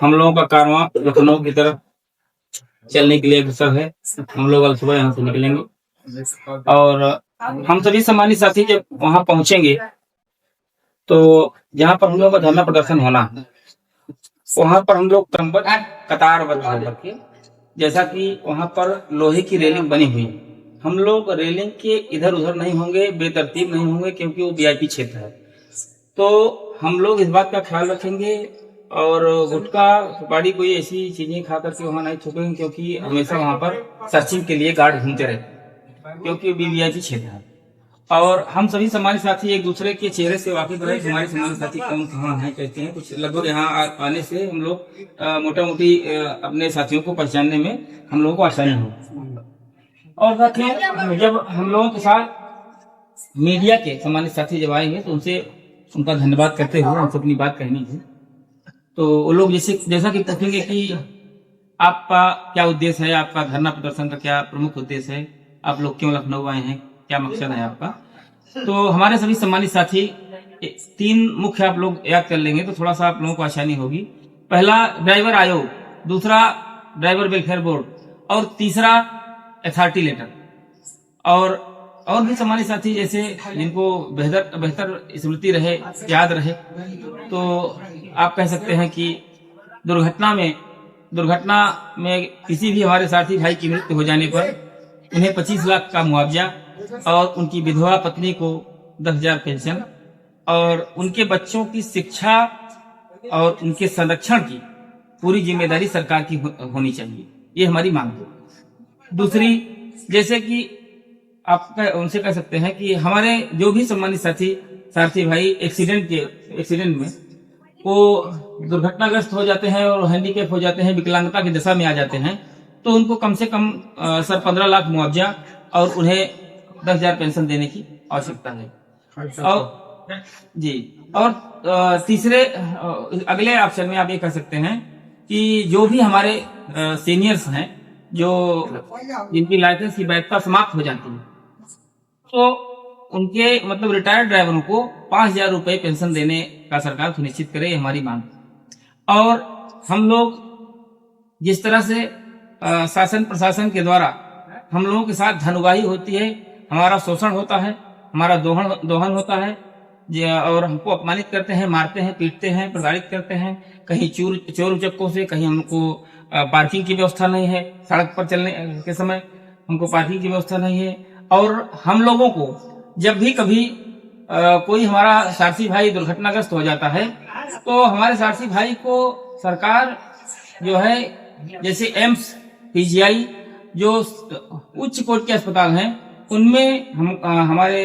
हम लोगों का कारवां लखनऊ की तरफ चलने के लिए अग्रसर है। हम लोग कल सुबह यहाँ से निकलेंगे और हम सभी सम्मानित साथी जब वहां पहुंचेंगे तो जहाँ पर हम लोग का धरना प्रदर्शन होना है वहां पर हम लोग क्रमबद्ध कतारबद्ध होकर के, जैसा कि वहां पर लोहे की रेलिंग बनी हुई है, हम लोग रेलिंग के इधर उधर नहीं होंगे, बेतरतीब नहीं होंगे, क्योंकि वो वीआईपी क्षेत्र है। तो हम लोग इस बात का ख्याल रखेंगे और गुटखा सुपारी कोई ऐसी चीजें खा करके वहां नहीं थूकेंगे, क्योंकि हमेशा वहां पर सर्चिंग के लिए गार्ड घूमते रहते हैं, क्योंकि वीवीआईपी क्षेत्र है। और हम सभी सम्मानित साथी एक दूसरे के चेहरे से वाकिफ रहे, हमारे सम्मानित साथी कौन कहाँ है कहते हैं। कुछ लगभग यहाँ आने से हम लोग मोटा मोटी अपने साथियों को पहचानने में हम लोगों को आसानी हो। और साथियों, जब हम लोगों के साथ मीडिया के सम्मानित साथी जब आएंगे तो उनसे उनका धन्यवाद करते हुए उनसे अपनी बात कहनी है। तो वो लोग जैसा कि पूछेंगे कि आपका क्या उद्देश्य है, आपका धरना प्रदर्शन का क्या प्रमुख उद्देश्य है, आप लोग क्यों लखनऊ आए हैं, क्या मकसद है आपका। तो हमारे सभी सम्मानित साथी 3 मुख्य आप लोग याद कर लेंगे तो थोड़ा सा आप लोगों को आसानी होगी। पहला ड्राइवर आयोग, दूसरा ड्राइवर वेलफेयर बोर्ड और तीसरा अथॉरिटी लेटर। और भी सम्मानित साथी जैसे जिनको बेहतर स्मृति रहे, याद रहे, तो आप कह सकते हैं कि दुर्घटना में किसी भी हमारे साथी भाई की मृत्यु हो जाने पर उन्हें 25 लाख का मुआवजा और उनकी विधवा पत्नी को 10,000 पेंशन और उनके बच्चों की शिक्षा और उनके संरक्षण की पूरी जिम्मेदारी सरकार की होनी चाहिए, ये हमारी मांग है। दूसरी, जैसे कि आप उनसे कह सकते हैं कि हमारे जो भी सम्मानित साथी भाई एक्सीडेंट में वो दुर्घटनाग्रस्त हो जाते हैं और हैंडीकैप हो जाते हैं, विकलांगता की दशा में आ जाते हैं, तो उनको कम से कम सर 15 लाख मुआवजा और उन्हें 10,000 पेंशन देने की आवश्यकता है। और जी, और तीसरे अगले ऑप्शन में आप ये कह सकते हैं कि जो भी हमारे सीनियर्स हैं जो जिनकी लाइसेंस की वैधता समाप्त हो जाती है, तो उनके मतलब रिटायर्ड ड्राइवरों को 5,000 रुपए पेंशन देने का सरकार सुनिश्चित करे, हमारी मांग। और हम लोग जिस तरह से शासन प्रशासन के द्वारा हम लोगों के साथ धनुगाही होती है, हमारा शोषण होता है, हमारा दोहन होता है, और हमको अपमानित करते हैं, मारते हैं, पीटते हैं, प्रताड़ित करते हैं, कहीं चोर उचक्कों से, कहीं हमको पार्किंग की व्यवस्था नहीं है, सड़क पर चलने के समय हमको पार्किंग की व्यवस्था नहीं है। और हम लोगों को जब भी कभी कोई हमारा सारथी भाई दुर्घटनाग्रस्त हो जाता है तो हमारे सारथी भाई को सरकार जो है, जैसे एम्स, पीजीआई जो उच्च कोटि के अस्पताल हैं, उनमें हमारे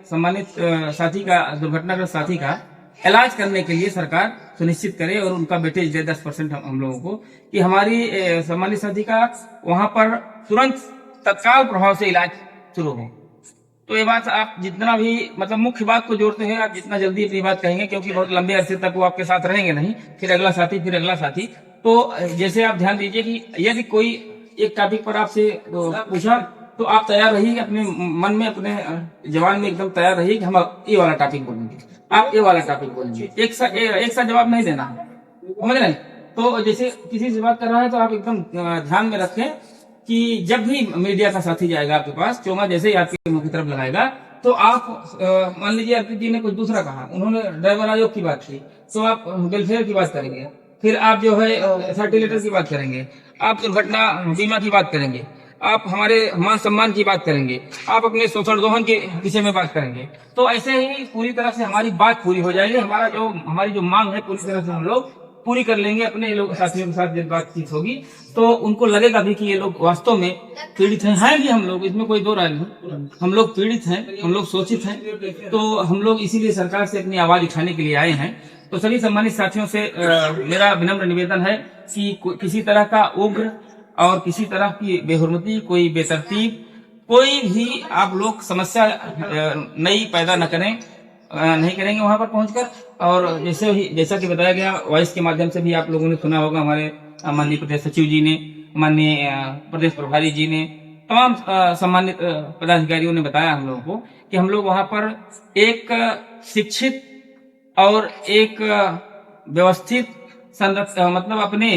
सम्मानित साथी का, दुर्घटनाग्रस्त साथी का इलाज करने के लिए सरकार सुनिश्चित करे और उनका वेटेज दे 10% हम लोगों को, कि हमारी सम्मानित साथी का वहां पर तुरंत तत्काल प्रभाव से इलाज शुरू हो। तो ये बात आप जितना भी मतलब मुख्य बात को जोड़ते हैं, आप जितना जल्दी अपनी बात कहेंगे, क्योंकि बहुत लंबे अरसे तक वो आपके साथ रहेंगे नहीं, फिर अगला साथी। तो जैसे आप ध्यान दीजिए कि यदि कोई एक टॉपिक पर आपसे पूछा तो आप तैयार रहिए, अपने मन में, अपने जवान में एकदम तैयार रहिए कि हम ये वाला टॉपिक बोलेंगे, आप ये वाला टॉपिक बोलेंगे, एक सा जवाब नहीं देना है, समझ रहे। तो जैसे किसी से बात कर रहा है तो आप एकदम ध्यान में रखें कि जब भी मीडिया का साथी जाएगा आपके पास, चोंगा जैसे ही आपके मुंह की तरफ लगाएगा, तो आप मान लीजिए अर्पित जी ने कुछ दूसरा कहा, उन्होंने ड्राइवर आयोग की बात की, तो आप वेलफेयर की बात करेंगे, फिर आप जो है अथॉरिटी लेटर की बात करेंगे, आप दुर्घटना बीमा की बात करेंगे, आप हमारे मान सम्मान की बात करेंगे, आप अपने शोषण दोहन के विषय में बात करेंगे। तो ऐसे ही पूरी तरह से हमारी बात पूरी हो जाएगी, हमारी जो मांग है पूरी तरह से हम लोग पूरी कर लेंगे। अपने लोग साथियों के साथ जब बातचीत होगी तो उनको लगेगा भी कि ये लोग वास्तव में पीड़ित हैं भी हम लोग, इसमें कोई दो राय नहीं, हम लोग पीड़ित हैं, हम लोग शोषित हैं। तो हम लोग इसीलिए सरकार से अपनी आवाज उठाने के लिए आए हैं। तो सभी सम्मानित साथियों से मेरा विनम्र निवेदन है कि किसी तरह का उग्र और किसी तरह की बेहुरमती, कोई बेतरतीब, कोई भी आप लोग समस्या नई पैदा न करें, नहीं करेंगे वहां पर पहुंचकर। और जैसा कि बताया गया, वॉइस के माध्यम से भी आप लोगों ने सुना होगा, हमारे माननीय प्रदेश सचिव जी ने, माननीय प्रदेश प्रभारी जी ने, तमाम सम्मानित पदाधिकारियों ने बताया हम लोगों को कि हम लोग वहां पर एक शिक्षित और एक व्यवस्थित मतलब अपने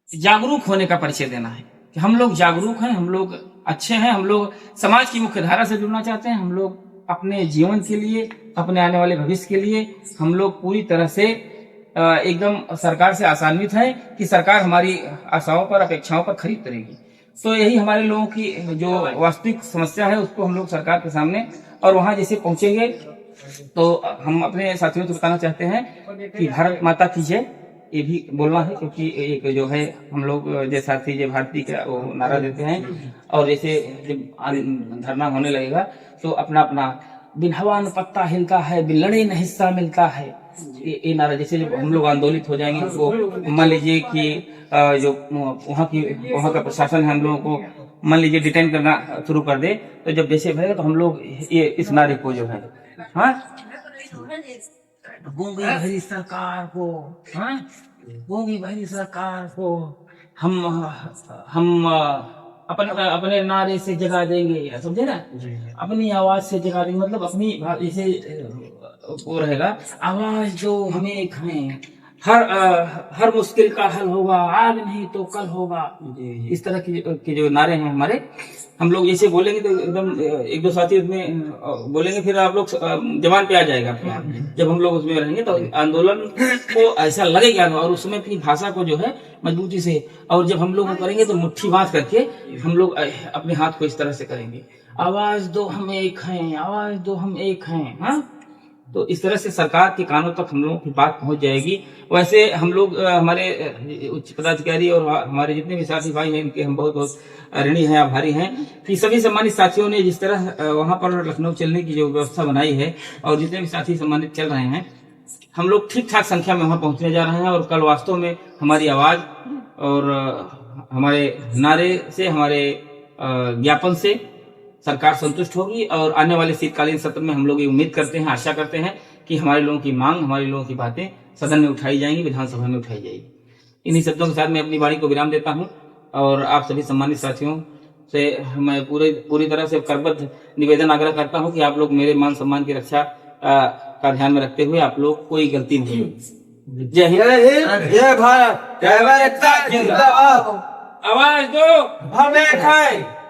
जागरूक होने का परिचय देना है कि हम लोग जागरूक हैं, हम लोग अच्छे हैं, हम लोग समाज की मुख्य धारा से जुड़ना चाहते हैं, हम लोग अपने जीवन के लिए, अपने आने वाले भविष्य के लिए हम लोग पूरी तरह से एकदम सरकार से आशान्वित है कि सरकार हमारी आशाओं पर, अपेक्षाओं पर खरी उतरेगी। तो यही हमारे लोगों की जो वास्तविक समस्या है उसको हम लोग सरकार के सामने और वहां जैसे पहुंचेंगे तो हम अपने साथियों को बताना चाहते हैं कि भारत माता की जय, ये भी बोलना है क्योंकि एक जो है हम लोग जय साथी जय भारती का वो नारा देते हैं। और जैसे जब धरना होने लगेगा तो अपना अपना बिन हवा न पत्ता हिलता है, बिन लड़े न हिस्सा मिलता है, ये नारा जैसे जब हम लोग आंदोलित हो जाएंगे तो मान लीजिए कि जो वहाँ का प्रशासन है हम लोगों को मान लीजिए डिटेन करना शुरू कर दे, तो जब जैसे भरेगा तो हम लोग ये इस नारे को जो है गूंगी भरी सरकार को, गूंगी भरी सरकार को हम अपने नारे से जगा देंगे, समझे ना, अपनी आवाज से जगा देंगे। मतलब अपनी जैसे वो रहेगा, आवाज दो हमें एक हमें, हर मुश्किल का हल होगा, आज नहीं तो कल होगा। इस तरह के जो नारे हैं हमारे, हम लोग जैसे बोलेंगे तो एकदम एक दो साथी उसमें बोलेंगे, फिर आप लोग जवान पे आ जाएगा। जब हम लोग उसमें रहेंगे तो आंदोलन को ऐसा लगेगा और उसमें अपनी भाषा को जो है मजबूती से, और जब हम लोग वो करेंगे तो मुट्ठी बांध करके हम लोग अपने हाथ को इस तरह से करेंगे, आवाज दो हम एक हैं, आवाज दो हम एक हैं। हाँ, तो इस तरह से सरकार के कानों तक हम लोगों की बात पहुंच जाएगी। वैसे हम लोग हमारे उच्च पदाधिकारी और हमारे जितने भी साथी भाई हैं इनके हम बहुत बहुत ऋणी हैं, आभारी हैं कि सभी सम्मानित साथियों ने जिस तरह वहां पर लखनऊ चलने की जो व्यवस्था बनाई है और जितने भी साथी सम्मानित चल रहे हैं, हम लोग ठीक ठाक संख्या में वहां पहुंचने जा रहे हैं। और कल वास्तव में हमारी आवाज और हमारे नारे से, हमारे ज्ञापन से सरकार संतुष्ट होगी और आने वाले शीतकालीन सत्र में हम लोग ये उम्मीद करते हैं, आशा करते हैं कि हमारे लोगों की मांग, हमारे लोगों की बातें सदन में उठाई जाएंगी, विधानसभा में उठाई जाएगी। इन्हीं शब्दों के साथ मैं अपनी वाणी को विराम देता हूं और आप सभी सम्मानित साथियों से मैं पूरी तरह से करबद्ध निवेदन आग्रह करता हूं कि आप लोग मेरे मान सम्मान की रक्षा का ध्यान में रखते हुए आप लोग कोई गलती नहीं होगी। जय हिंद, जय भारत, जय भारत जिंदाबाद, आवाज दो हम एक हैं।